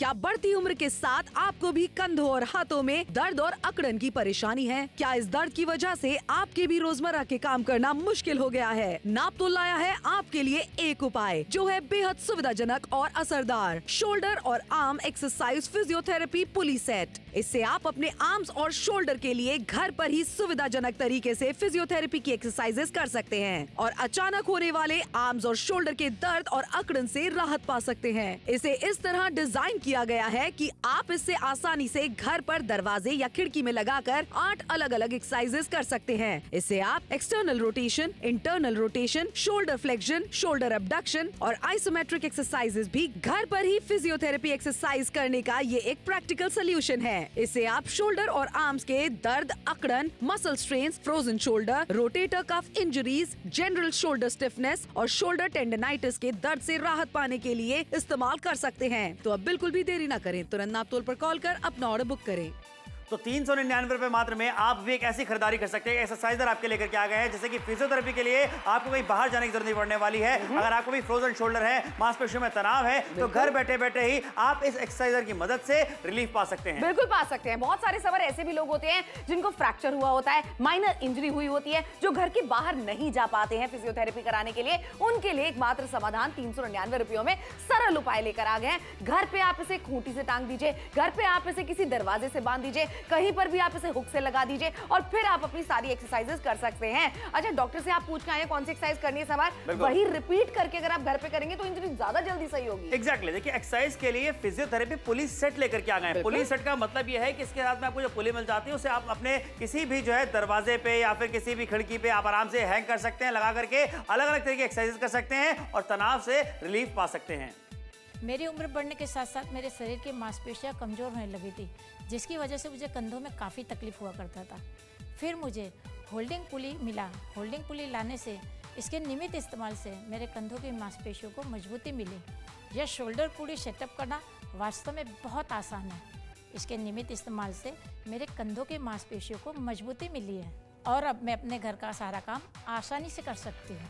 क्या बढ़ती उम्र के साथ आपको भी कंधों और हाथों में दर्द और अकड़न की परेशानी है? क्या इस दर्द की वजह से आपके भी रोजमर्रा के काम करना मुश्किल हो गया है? नापतोल लाया है आपके लिए एक उपाय जो है बेहद सुविधाजनक और असरदार, शोल्डर और आर्म एक्सरसाइज फिजियोथेरेपी पुली सेट। इससे आप अपने आर्म्स और शोल्डर के लिए घर पर ही सुविधाजनक तरीके से फिजियोथेरेपी की एक्सरसाइजेस कर सकते हैं और अचानक होने वाले आर्म्स और शोल्डर के दर्द और अकड़न से राहत पा सकते हैं। इसे इस तरह डिजाइन किया गया है कि आप इससे आसानी से घर पर दरवाजे या खिड़की में लगाकर 8 अलग अलग एक्सरसाइजेस कर सकते हैं। इससे आप external rotation, internal rotation, shoulder flexion, shoulder abduction और आइसोमेट्रिक एक्सरसाइजेस भी घर पर ही फिजियोथेरेपी एक्सरसाइज करने का ये एक प्रैक्टिकल सोल्यूशन है। इससे आप शोल्डर और आर्म्स के दर्द, अकड़न, muscle strains, frozen shoulder, rotator cuff injuries, general shoulder stiffness और शोल्डर टेंडनाइटिस के दर्द से राहत पाने के लिए इस्तेमाल कर सकते हैं। तो अब बिल्कुल भी देरी न करें, तुरंत नापतोल पर कॉल कर अपना ऑर्डर बुक करें। तो 399 रुपए मात्र में आप भी एक ऐसी खरीदारी कर सकते हैं। एक्सरसाइजर आपके लेकर के आ गए हैं, जैसे कि फिजियोथेरेपी के लिए आपको कहीं बाहर जाने की जरूरत नहीं पड़ने वाली है। अगर आपको भी फ्रोजन शोल्डर है, मांसपेशियों में तनाव है, तो घर बैठे बैठे ही आप इस एक्सरसाइजर की मदद से रिलीफ पा सकते हैं। बिल्कुल पा सकते हैं। बहुत सारे सवार ऐसे भी लोग होते हैं जिनको फ्रैक्चर हुआ होता है, माइनर इंजरी हुई होती है, जो घर के बाहर नहीं जा पाते हैं फिजियोथेरेपी कराने के लिए। उनके लिए एकमात्र समाधान 399 रुपयों में सरल उपाय लेकर आ गए हैं। घर पे आप इसे खूंटी से टांग दीजिए, घर पे आप इसे किसी दरवाजे से बांध दीजिए, कहीं पर भी आप इसे हुक से लगा दीजिए और फिर आप अपनी सारी एक्सरसाइजेस कर सकते हैं। अच्छा, डॉक्टर से आप पूछ के आए कौन सी एक्सरसाइज करनी है सवार, वही रिपीट करके अगर आप घर पे करेंगे तो इंजरी ज्यादा जल्दी सही होगी। एग्जैक्टली। देखिए, एक्सरसाइज के लिए फिजियोथेरेपी पुली सेट लेकर के आ गए हैं। पुली सेट का मतलब यह है कि इसके साथ में आपको जो पुली मिल जाती है उसे आप अपने किसी भी जो है दरवाजे पे या फिर किसी भी खिड़की पे आप आराम से हैंग कर सकते हैं, लगा करके अलग अलग तरह की एक्सरसाइज कर सकते हैं और तनाव से रिलीफ पा सकते हैं। मेरी उम्र बढ़ने के साथ साथ मेरे शरीर की मांसपेशियां कमज़ोर होने लगी थी, जिसकी वजह से मुझे कंधों में काफ़ी तकलीफ हुआ करता था। फिर मुझे होल्डिंग पुली मिला। होल्डिंग पुली लाने से, इसके नियमित इस्तेमाल से मेरे कंधों की मांसपेशियों को मजबूती मिली। यह शोल्डर पुली सेटअप करना वास्तव में बहुत आसान है। इसके नियमित इस्तेमाल से मेरे कंधों की मांसपेशियों को मजबूती मिली है और अब मैं अपने घर का सारा काम आसानी से कर सकती हूँ।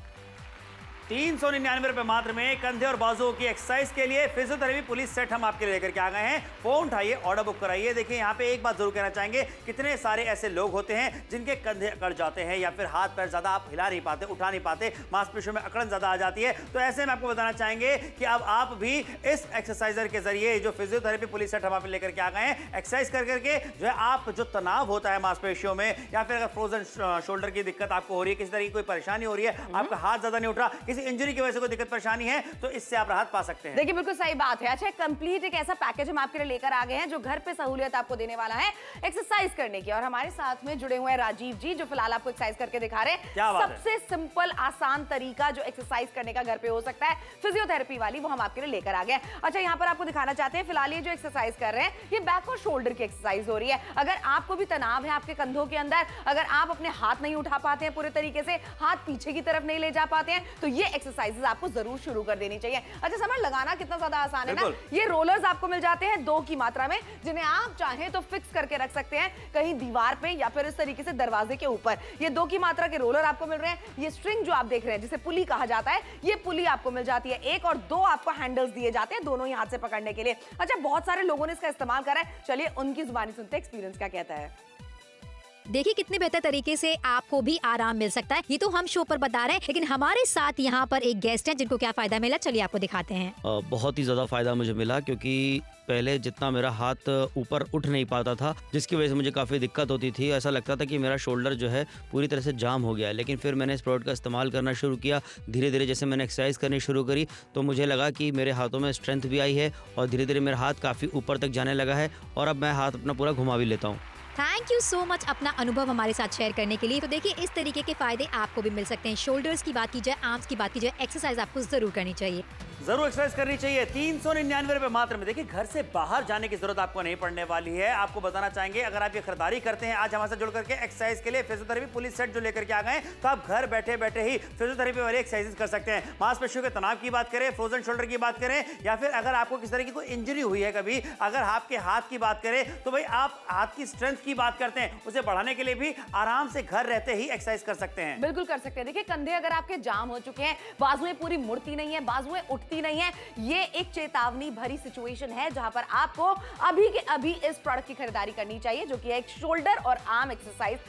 399 रुपए मात्र में कंधे और बाजुओं की एक्सरसाइज के लिए फिजियोथेरेपी पुलिस सेट हम आपके लिए लेकर के आ गए हैं। फोन उठाइए, ऑर्डर बुक कराइए। देखिए, यहाँ पे एक बात जरूर कहना चाहेंगे, कितने सारे ऐसे लोग होते हैं जिनके कंधे अकड़ जाते हैं या फिर हाथ पैर ज्यादा आप हिला नहीं पाते, उठा नहीं पाते, मांसपेशियों में अकड़न ज्यादा आ जाती है। तो ऐसे में आपको बताना चाहेंगे कि अब आप भी इस एक्सरसाइजर के जरिए, जो फिजियोथेरेपी पुलिस सेट हम आप लेकर के आ गए हैं, एक्सरसाइज कर करके जो है आप जो तनाव होता है मांसपेशियों में, या फिर अगर फ्रोजन शोल्डर की दिक्कत आपको हो रही है, किसी तरह की कोई परेशानी हो रही है, आपका हाथ ज्यादा नहीं उठ रहा, किसी इंजरी की वजह से कोई दिक्कत परेशानी है, तो इससे आप राहत पा सकते हैं। देखिए, बिल्कुल सही बात है। अच्छा, कंप्लीट एक ऐसा पैकेज हम आपके लिए लेकर आ गए हैं जो घर पे सहूलियत आपको देने वाला है एक्सरसाइज करने की। और हमारे साथ में जुड़े हुए हैं राजीव जी, जो फिलहाल आपको एक्सरसाइज करके दिखा रहे हैं। सबसे सिंपल आसान तरीका जो एक्सरसाइज करने का घर पे हो सकता है, फिजियोथेरेपी वाली, वो हम आपके लिए लेकर आ गए। अच्छा, यहाँ पर आपको दिखाना चाहते हैं, फिलहाल ये जो एक्सरसाइज कर रहे हैं, ये बैक और शोल्डर की एक्सरसाइज हो रही है। अगर आपको भी तनाव है आपके कंधों के अंदर, अगर आप अपने हाथ नहीं उठा पाते हैं पूरे तरीके से, हाथ पीछे की तरफ नहीं ले जा पाते हैं, तो ये एक्सरसाइजेस आपको जरूर शुरू कर देनी चाहिए। अच्छा, समझ लगाना कितना ज्यादा आसान है ना। ये रोलर्स आपको मिल जाते हैं 2 की मात्रा में, जिन्हें आप चाहें तो फिक्स करके रख सकते हैं कहीं दीवार पे या फिर इस तरीके से दरवाजे के ऊपर। ये 2 की मात्रा के रोलर आपको मिल रहे हैं। ये स्ट्रिंग जो आप देख रहे हैं, जिसे पुली कहा जाता है, ये पुली आपको मिल जाती है। 1 और 2 आपको हैंडल्स दिए जाते हैं, दोनों ही हाथ से पकड़ने के लिए। अच्छा, बहुत सारे लोगों ने इसका इस्तेमाल करा है। चलिए उनकी जुबानी सुनते हैं, एक्सपीरियंस क्या कहता है। देखिए, कितने बेहतर तरीके से आपको भी आराम मिल सकता है। ये तो हम शो पर बता रहे हैं, लेकिन हमारे साथ यहाँ पर एक गेस्ट है जिनको क्या फायदा मिला, चलिए आपको दिखाते हैं। बहुत ही ज्यादा फायदा मुझे मिला, क्योंकि पहले जितना मेरा हाथ ऊपर उठ नहीं पाता था, जिसकी वजह से मुझे काफ़ी दिक्कत होती थी। ऐसा लगता था कि मेरा शोल्डर जो है पूरी तरह से जाम हो गया है। लेकिन फिर मैंने इस प्रोडक्ट का इस्तेमाल करना शुरू किया। धीरे धीरे जैसे मैंने एक्सरसाइज करनी शुरू करी, तो मुझे लगा कि मेरे हाथों में स्ट्रेंथ भी आई है और धीरे धीरे मेरा हाथ काफ़ी ऊपर तक जाने लगा है और अब मैं हाथ अपना पूरा घुमा भी लेता हूँ। थैंक यू सो मच अपना अनुभव हमारे साथ शेयर करने के लिए। तो देखिए, इस तरीके के फायदे आपको भी मिल सकते हैं। शोल्डर्स की बात की जाए, आर्म्स की बात की जाए, एक्सरसाइज आपको जरूर करनी चाहिए। जरूर एक्सरसाइज करनी चाहिए। 399 रुपए मात्र में। देखिए, घर से बाहर जाने की जरूरत आपको नहीं पड़ने वाली है। आपको बताना चाहेंगे, अगर आप ये खरीदारी करते हैं आज हमारे साथ जुड़ करके एक्सरसाइज के लिए फिजियोथेरेपी पुलिस सेट जो लेकर के आ गए, तो आप घर बैठे बैठे ही फिजियोथेरेपी वाली एक्सरसाइज कर सकते हैं। मांसपेशियों के तनाव की बात करें, फ्रोजन शोल्डर की बात करें, या फिर अगर आपको किस तरह की कोई इंजरी हुई है, कभी अगर आपके हाथ की बात करें, तो भाई आप हाथ की स्ट्रेंथ की बात करते हैं, उसे बढ़ाने के लिए भी आराम से घर रहते ही एक्सरसाइज कर सकते हैं। बिल्कुल कर सकते हैं। देखिए, कंधे अगर आपके जाम हो चुके हैं, बाजुएं पूरी मुड़ती नहीं है, बाजुएं उठती रुकती नहीं है। ये एक चेतावनी भरी सिचुएशन है जहां पर आपको अभी के अभी इस प्रोडक्ट की खरीदारी करनी चाहिए, जो कि है एक शोल्डर और आर्म एक्सरसाइज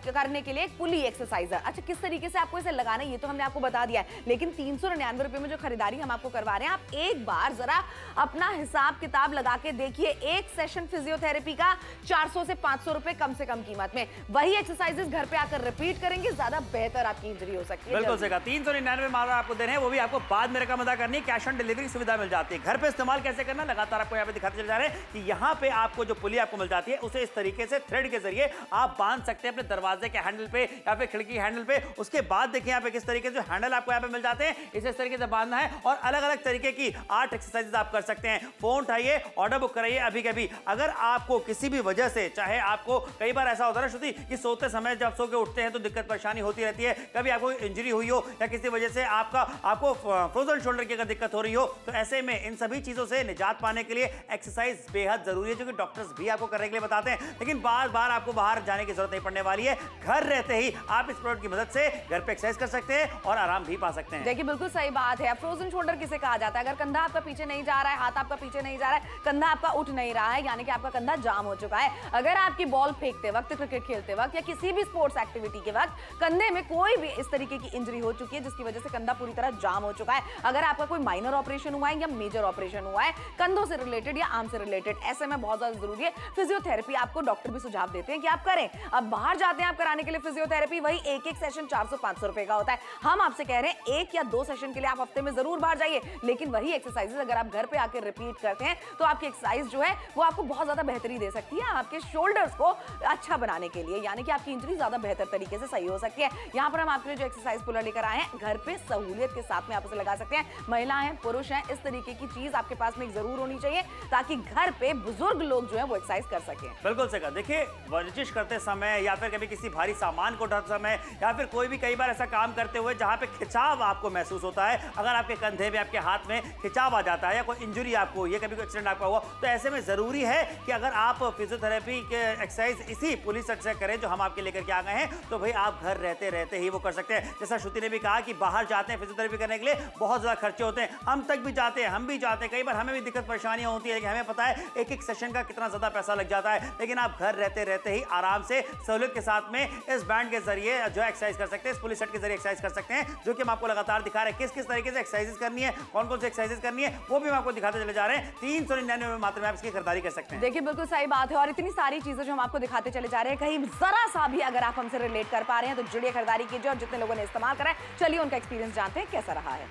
करने के लिए एक पुली एक्सरसाइजर। अच्छा, किस तरीके से आपको इसे लगाना है ये तो हमने आपको बता दिया है, लेकिन 399 रुपए में जो खरीदारी हम आपको करवा रहे हैं, आप एक बार जरा अपना हिसाब किताब लगा के देखिए। एक सेशन फिजियोथेरेपी का 400 से 500 रुपए कम से कम कीमत में, वही एक्सरसाइजेस घर पे आकर रिपीट करेंगे, ज्यादा बेहतर आपकी इंजरी हो सकती है। बिल्कुल सही कहा, 399 माला आपको दे रहे हैं, वो भी आपको बाद में रकम अदा करनी है, कैश ऑन डिलीवरी सुविधा मिल जाती है। घर पे इस्तेमाल कैसे करना लगातार आपको यहाँ पे दिखाते चले जा रहे हैं कि यहाँ पे आपको जो पुली आपको मिल जाती है उसे इस तरीके से थ्रेड के जरिए आप बांध सकते हैं अपने दरवाजे के हैंडल पे या फिर खिड़की हैंडल पे। उसके बाद देखिए यहाँ पे किस तरीके से हैंडल आपको यहाँ पे मिल जाते हैं, इसे इस तरीके से बांधना है और अलग अलग तरीके की 8 एक्सरसाइजेस आप कर सकते हैं। फोन उठाइए, ऑर्डर बुक कराइए अभी के अभी। अगर आपको किसी भी वजह से, चाहे आपको कई बार ऐसा होता है ना श्रुति कि सोते समय जब सो के उठते हैं तो दिक्कत परेशानी होती रहती है, कभी आपको इंजरी हुई हो या किसी वजह से आपको फ्रोजन शोल्डर की अगर दिक्कत हो रही हो, तो ऐसे में इन सभी चीजों से निजात पाने के लिए एक्सरसाइज बेहद जरूरी है, जो कि डॉक्टर्स भी आपको करने के लिए बताते हैं। लेकिन बार बार आपको बाहर जाने की जरूरत नहीं पड़ने वाली है, घर रहते ही आप इस प्रोडक्ट की मदद से घर पे एक्सरसाइज कर सकते हैं और आराम भी पा सकते हैं। देखिए बिल्कुल सही बात है। फ्रोजन शोल्डर किसे कहा जाता है? अगर कंधा आपका पीछे नहीं जा रहा है, हाथ आपका पीछे नहीं जा रहा है, कंधा आपका उठ नहीं रहा है, यानी कि आपका कंधा जाम हो चुका है। अगर आपकी बॉल फेंकते वक्त, क्रिकेट खेलते वक्त या किसी भी स्पोर्ट्स एक्टिविटी के वक्त कंधे में कोई भी इस तरीके की इंजरी हो चुकी है जिसकी वजह से कंधा पूरी तरह जाम हो चुका है, अगर आपका कोई माइनर ऑपरेशन हुआ है या मेजर ऑपरेशन हुआ है कंधों से रिलेटेड या आर्म से रिलेटेड, ऐसे में बहुत ज्यादा जरूरी है फिजियोथेरेपी। आपको डॉक्टर भी सुझाव देते हैं कि आप करें। अब बाहर जाते हैं आप कराने के लिए फिजियोथेरेपी, वही एक एक सेशन 400-500 रुपए का होता है। हम आपसे कह रहे हैं 1 या 2 सेशन के लिए आप हफ्ते में जरूर बाहर जाइए, लेकिन वही एक्सरसाइजेस अगर आप घर पे आकर रिपीट करते हैं तो आपकी एक्सरसाइज जो है वो आपको बहुत ज्यादा बेहतरी दे सकती है आपके शोल्डर्स को अच्छा बनाने के लिए, यानी कि आपकी इंजरी ज्यादा बेहतर तरीके से सही हो सकती है। यहाँ पर हम आपके लिए जो एक्सरसाइज पुलर लेकर आए हैं, घर पे सहूलियत के साथ में आप उसे लगा सकते हैं। महिलाएं हैं, पुरुष हैं, इस तरीके की चीज आपके पास में जरूर होनी चाहिए ताकि घर पे बुजुर्ग लोग जो है वो एक्सरसाइज कर सके। बिल्कुल सही कहा। देखिए, वर्जिश करते समय या फिर कभी किसी भारी सामान को उठाते समय या फिर कोई भी कई बार ऐसा काम करते हुए जहां पे खिंचाव आपको महसूस होता है, अगर आपके कंधे में, आपके हाथ में खिंचाव आ जाता है या कोई इंजरी आपको, ये कभी कोई एक्सीडेंट आपका हुआ, तो ऐसे में जरूरी है कि अगर आप फिजियोथेरेपी के एक्सरसाइज इसी पुलिस सेट से करें जो हम आपके लेकर के आ गए हैं, तो भाई आप घर रहते रहते ही वो कर सकते हैं। जैसा श्रुति ने भी कहा कि बाहर जाते हैं फिजियोथेरेपी करने के लिए, बहुत ज्यादा खर्चे होते हैं, हम तक भी जाते हैं, हम भी जाते हैं, कई बार हमें भी दिक्कत परेशानियां होती है, हमें पता है एक एक सेशन का कितना ज्यादा पैसा लग जाता है, लेकिन आप घर रहते रहते ही आराम से सहूलियत के साथ में इस बैंड के जरिए जो एक्सरसाइज कर सकते हैं, इस पुलिस सेट के जरिए एक्सरसाइज कर सकते हैं, जो कि हम आपको लगातार दिखा रहे हैं किस किस तरीके से एक्सरसाइजेस करनी है, कौन कौन सी एक्सरसाइजेस करनी है, वो भी हम आपको दिखाते चले जा रहे हैं। 399 में मात्र में आप इसकी खरीदारी कर सकते हैं। देखिए बिल्कुल सही बात है, और इतनी सारी चीजें जो हम आपको दिखाते चले जा रहे हैं, कहीं जरा सा भी अगर आप हमसे रिलेट कर पा रहे हैं तो जुड़िए, खरीदारी कीजिए, और जितने लोगों ने इस्तेमाल करा है चलिए उनका एक्सपीरियंस जानते हैं कैसा रहा है।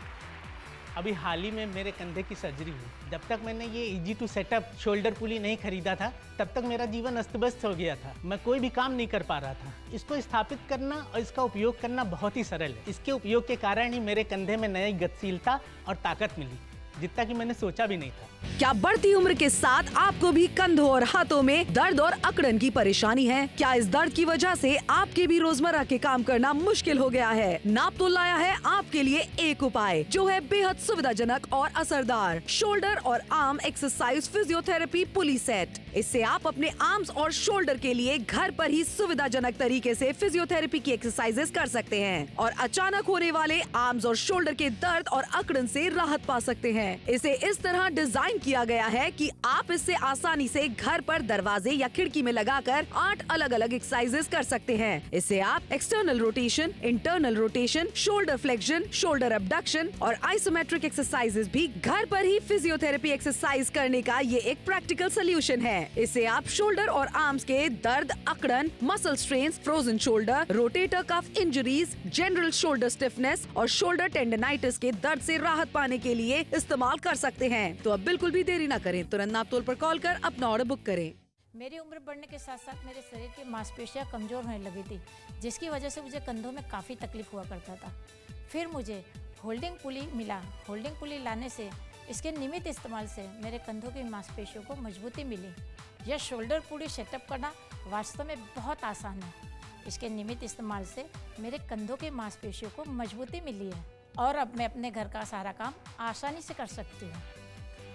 अभी हाल ही में मेरे कंधे की सर्जरी हुई। जब तक मैंने ये इजी टू सेटअप शोल्डर पुली नहीं खरीदा था, तब तक मेरा जीवन अस्त व्यस्त हो गया था। मैं कोई भी काम नहीं कर पा रहा था। इसको स्थापित करना और इसका उपयोग करना बहुत ही सरल है। इसके उपयोग के कारण ही मेरे कंधे में नई गतिशीलता और ताकत मिली, जितना कि मैंने सोचा भी नहीं था। क्या बढ़ती उम्र के साथ आपको भी कंधों और हाथों में दर्द और अकड़न की परेशानी है? क्या इस दर्द की वजह से आपके भी रोजमर्रा के काम करना मुश्किल हो गया है? नापतोल लाया है आपके लिए एक उपाय जो है बेहद सुविधाजनक और असरदार, शोल्डर और आर्म एक्सरसाइज फिजियोथेरेपी पुली सेट। इससे आप अपने आर्म्स और शोल्डर के लिए घर पर ही सुविधाजनक तरीके से फिजियोथेरेपी की एक्सरसाइजेस कर सकते हैं और अचानक होने वाले आर्म्स और शोल्डर के दर्द और अकड़न से राहत पा सकते हैं। इसे इस तरह डिजाइन किया गया है कि आप इससे आसानी से घर पर दरवाजे या खिड़की में लगाकर 8 अलग अलग एक्सरसाइजेस कर सकते हैं। इससे आप external rotation, internal rotation, shoulder flexion, shoulder abduction और आइसोमेट्रिक एक्सरसाइजेस भी घर पर ही फिजियोथेरेपी एक्सरसाइज करने का ये एक प्रैक्टिकल सोल्यूशन है। इससे आप शोल्डर और आर्म्स के दर्द, अकड़न, muscle strains, frozen shoulder, rotator cuff injuries, general shoulder stiffness और शोल्डर टेंडनाइटिस के दर्द से राहत पाने के लिए इस्तेमाल कर सकते हैं। तो अब बिल्कुल भी देरी न करें, तुरंत नापतोल पर कॉल कर अपना ऑर्डर बुक करें। मेरी उम्र बढ़ने के साथ साथ मेरे शरीर की मांसपेशियां कमज़ोर होने लगी थी, जिसकी वजह से मुझे कंधों में काफ़ी तकलीफ हुआ करता था। फिर मुझे होल्डिंग पुली मिला। होल्डिंग पुली लाने से, इसके नियमित इस्तेमाल से मेरे कंधों की मांसपेशियों को मजबूती मिली। यह शोल्डर पुली सेटअप करना वास्तव में बहुत आसान है। इसके नियमित इस्तेमाल से मेरे कंधों की मांसपेशियों को मजबूती मिली है और अब मैं अपने घर का सारा काम आसानी से कर सकती हूँ।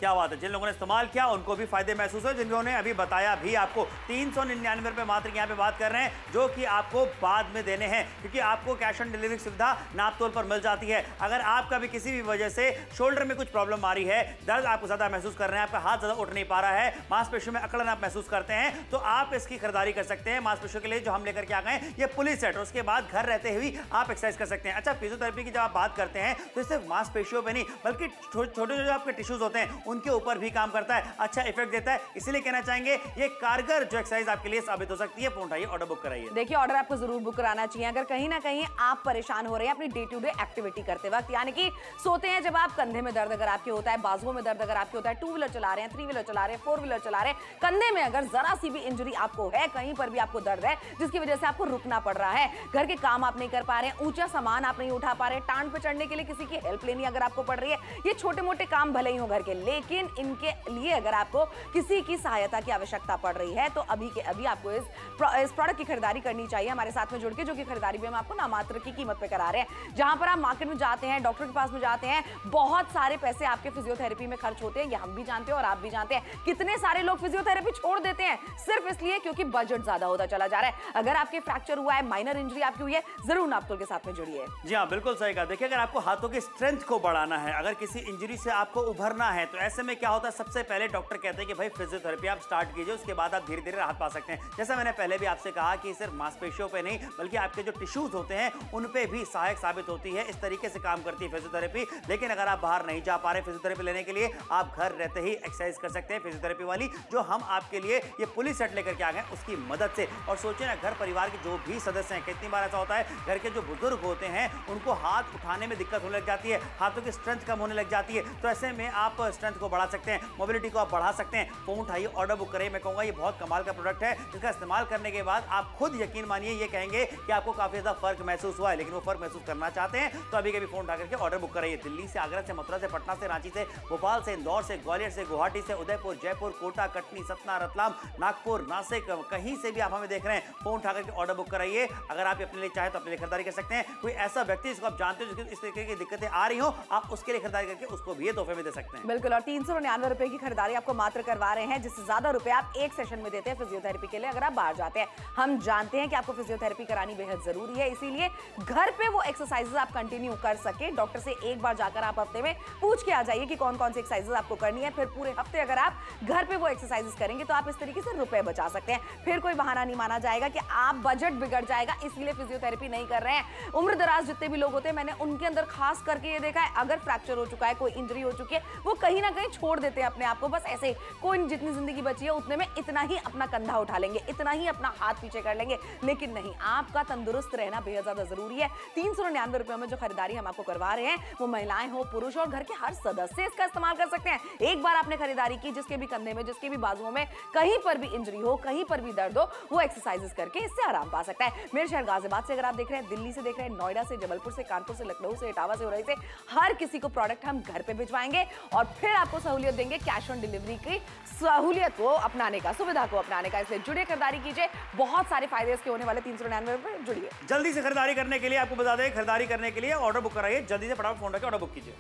क्या बात है, जिन लोगों ने इस्तेमाल किया उनको भी फायदे महसूस हुए, जिन्होंने अभी बताया भी आपको। 399 रुपए मात्र यहाँ पे बात कर रहे हैं, जो कि आपको बाद में देने हैं, क्योंकि आपको कैश ऑन डिलीवरी सुविधा नाप तोल पर मिल जाती है। अगर आपका भी किसी भी वजह से शोल्डर में कुछ प्रॉब्लम आ रही है, दर्द आपको ज्यादा महसूस कर रहे हैं, आपका हाथ ज्यादा उठ नहीं पा रहा है, मांसपेशियों में अकड़न आप महसूस करते हैं, तो आप इसकी खरीदारी कर सकते हैं। मांसपेशियों के लिए जो हम लेकर के आ गए ये पुलिस सेट, उसके बाद घर रहते हुए आप एक्सरसाइज कर सकते हैं। अच्छा, फिजियोथेरेपी की जब आप बात करते हैं तो सिर्फ मांसपेशियों पे नहीं बल्कि छोटे जो आपके टिश्यूज होते हैं उनके ऊपर भी काम करता है, अच्छा इफेक्ट देता है। इसीलिए कहना चाहेंगे ये कारगर जो एक्सरसाइज आपके लिए साबित हो सकती है। फोन उठाइए, ऑर्डर बुक कराइए। देखिए, ऑर्डर आपको जरूर बुक कराना चाहिए अगर कहीं ना कहीं आप परेशान हो रहे हैं अपनी डे टू डे एक्टिविटी करते वक्त, यानी कि सोते हैं जब आप, कंधे में दर्द अगर आपके होता है, बाजुओं में दर्द अगर आपके होता है, 2 व्हीलर चला रहे हैं, 3 व्हीलर चला रहे हैं, 4 व्हीलर चला रहे हैं, कंधे में अगर जरा सी भी इंजरी आपको है, कहीं पर भी आपको दर्द है जिसकी वजह से आपको रुकना पड़ रहा है, घर के काम आप नहीं कर पा रहे हैं, ऊंचा सामान आप नहीं उठा पा रहे, टांड पे चढ़ने के लिए किसी की हेल्प लेनी अगर आपको पड़ रही है, ये छोटे मोटे काम भले ही हो घर के, लेकिन इनके लिए अगर आपको किसी की सहायता की आवश्यकता पड़ रही है तो अभी के अभी आपको इस प्रोडक्ट की खरीदारी करनी चाहिए हमारे साथ में जुड़ के, जो कि खरीदारी भी हम आपको नामात्र की कीमत पे करा रहे हैं। जहां पर आप मार्केट में जाते हैं, डॉक्टर के पास में जाते हैं, बहुत सारे पैसे आपके फिजियोथेरेपी में खर्च होते हैं, ये हम भी जानते हैं और आप भी जानते हैं। कितने सारे लोग फिजियोथेरेपी छोड़ देते हैं सिर्फ इसलिए क्योंकि बजट ज्यादा होता चला जा रहा है। अगर आपके फ्रैक्चर हुआ है, माइनर इंजरी आपकी हुई है, जरूर नापतोल के साथ में जुड़िए। जी हाँ, बिल्कुल सही कहा। देखिए, अगर आपको हाथों की स्ट्रेंथ को बढ़ाना है, अगर किसी इंजरी से आपको उभरना है, तो ऐसे में क्या होता है, सबसे पहले डॉक्टर कहते हैं कि भाई फिजियोथेरेपी आप स्टार्ट कीजिए, उसके बाद आप धीरे धीरे राहत पा सकते हैं। जैसा मैंने पहले भी आपसे कहा कि सिर्फ मांसपेशियों पे नहीं बल्कि आपके जो टिश्यूज होते हैं उन पे भी सहायक साबित होती है। इस तरीके से काम करती है फिजियोथेरेपी। लेकिन अगर आप बाहर नहीं जा पा रहे फिजियोथेरेपी लेने के लिए, आप घर रहते ही एक्सरसाइज कर सकते हैं फिजियोथेरेपी वाली, जो हम आपके लिए ये पुलिस सेट लेकर के आ गए उसकी मदद से। और सोचिए ना, घर परिवार के जो भी सदस्य हैं, कितनी बार ऐसा होता है घर के जो बुजुर्ग होते हैं उनको हाथ उठाने में दिक्कत होने लग जाती है, हाथों की स्ट्रेंथ कम होने लग जाती है, तो ऐसे में आप स्ट्रेंथ को बढ़ा सकते हैं, मोबिलिटी को आप बढ़ा सकते हैं। फोन उठाइए, ऑर्डर बुक करिए। मैं कहूंगा ये बहुत कमाल का प्रोडक्ट है, जिसका इस्तेमाल करने के बाद आप खुद यकीन मानिए ये कहेंगे कि आपको काफी ज्यादा फर्क महसूस हुआ है। लेकिन वो फर्क महसूस करना चाहते हैं तो अभी कभी फोन उठा करके ऑर्डर बुक कराइए। दिल्ली से, आगरा से, मथुरा से, पटना से, रांची से, भोपाल से, इंदौर से, ग्वालियर से, गुवाहाटी से, उदयपुर, जयपुर, कोटा, कटनी, सतना, रतलाम, नागपुर, नासिक, कहीं से भी आप हमें देख रहे हैं, फोन उठा करके ऑर्डर बुक कराइए। अगर आप अपने लिए चाहे तो अपने लिए खरीदारी कर सकते हैं। कोई ऐसा व्यक्ति जिसको आप जानते हो जिसको इस तरीके की दिक्कतें आ रही हो, आप उसके लिए खरीदारी करके उसको भी ये तोहफे में दे सकते हैं। बिल्कुल, और 399 रुपए की खरीदारी आपको मात्र करवा रहे हैं, जिससे ज्यादा रुपए आप एक सेशन में देते हैं फिजियोथेरेपी के लिए अगर आप बाहर जाते हैं। हम जानते हैं कि आपको फिजियोथेरेपी करानी बेहद जरूरी है, इसीलिए घर पे वो एक्सरसाइजेस आप कंटिन्यू कर सके, डॉक्टर से एक बार जाकर आप हफ्ते में पूछ के आ जाइए कि कौन कौन सी एक्सरसाइजेस आपको करनी है। फिर पूरे हफ्ते अगर आप घर पे वो एक्सरसाइजेस करेंगे तो आप इस तरीके से रुपए बचा सकते हैं। फिर कोई बहाना नहीं माना जाएगा कि आप बजट बिगड़ जाएगा इसलिए फिजियोथेरेपी नहीं कर रहे हैं। उम्र दराज जितने भी लोग होते हैं, मैंने उनके अंदर खास करके ये देखा है, अगर फ्रैक्चर हो चुका है, कोई इंजरी हो चुकी है, वो कहीं ना कहीं छोड़ देते हैं अपने आप को। बस ऐसे कोई जितनी जिंदगी बची है उतने में इतना ही अपना कंधा उठा लेंगे, इतना ही अपना हाथ पीछे कर लेंगे। लेकिन नहीं, आपका तंदुरुस्त रहना बेहद ज्यादा जरूरी है। 399 रुपए में जो खरीदारी हम आपको करवा रहे हैं, वो महिलाएं हो, पुरुष और घर के हर सदस्य इसका इस्तेमाल कर सकते हैं। एक बार आपने खरीदारी की, जिसके भी कंधे में, जिसके भी बाजुओं में कहीं पर भी इंजरी हो, कहीं पर भी दर्द हो, वो एक्सरसाइजेस करके इससे आराम पा सकता है। मेरे शहर गाजियाबाद से अगर आप देख रहे हैं, दिल्ली से देख रहे हैं, नोएडा से, जबलपुर से, कानपुर से, लखनऊ से, इटावा से, उरई से, हर किसी को प्रोडक्ट हम घर पे भिजवाएंगे और फिर आपको सहूलियत देंगे, कैश ऑन डिलीवरी की सहूलियत को अपनाने का, सुविधा को अपनाने का। इसलिए जुड़े, खरीदारी कीजिए, बहुत सारे फायदे इसके होने वाले। 399 रुपए, जुड़िए। जल्दी से खरीदारी करने के लिए आपको बता दें, खरीदारी करने के लिए ऑर्डर बुक कराइए, जल्दी से फटाफट फोन रखिए, ऑर्डर बुक कीजिए।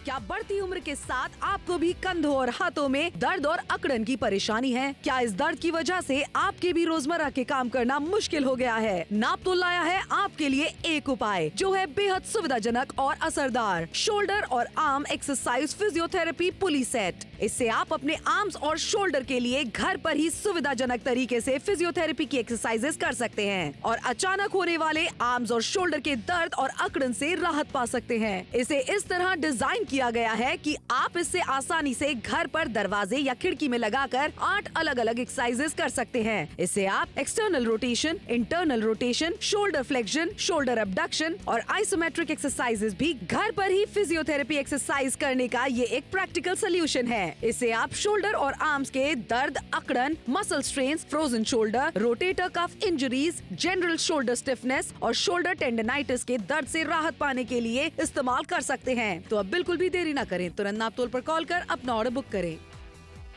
क्या बढ़ती उम्र के साथ आपको भी कंधों और हाथों में दर्द और अकड़न की परेशानी है? क्या इस दर्द की वजह से आपके भी रोजमर्रा के काम करना मुश्किल हो गया है? नापतोल लाया है आपके लिए एक उपाय, जो है बेहद सुविधाजनक और असरदार शोल्डर और arm exercise physiotherapy police set. इससे आप अपने आर्म्स और शोल्डर के लिए घर पर ही सुविधाजनक तरीके से फिजियोथेरेपी की एक्सरसाइजेस कर सकते हैं और अचानक होने वाले आर्म्स और शोल्डर के दर्द और अकड़न से राहत पा सकते हैं। इसे इस तरह डिजाइन किया गया है कि आप इससे आसानी से घर पर दरवाजे या खिड़की में लगाकर 8 अलग अलग एक्सरसाइजेस कर सकते हैं। इससे आप external rotation, internal rotation, shoulder flexion, shoulder abduction और आइसोमेट्रिक एक्सरसाइजेस भी घर पर ही फिजियोथेरेपी एक्सरसाइज करने का ये एक प्रैक्टिकल सोल्यूशन है। इससे आप शोल्डर और आर्म्स के दर्द, अकड़न, muscle strains, frozen shoulder, rotator cuff injuries, general shoulder stiffness और शोल्डर टेंडनाइटिस के दर्द से राहत पाने के लिए इस्तेमाल कर सकते हैं। तो अब बिल्कुल भी देरी न करें, तुरंत नापतोल पर कॉल कर अपना ऑर्डर बुक करें।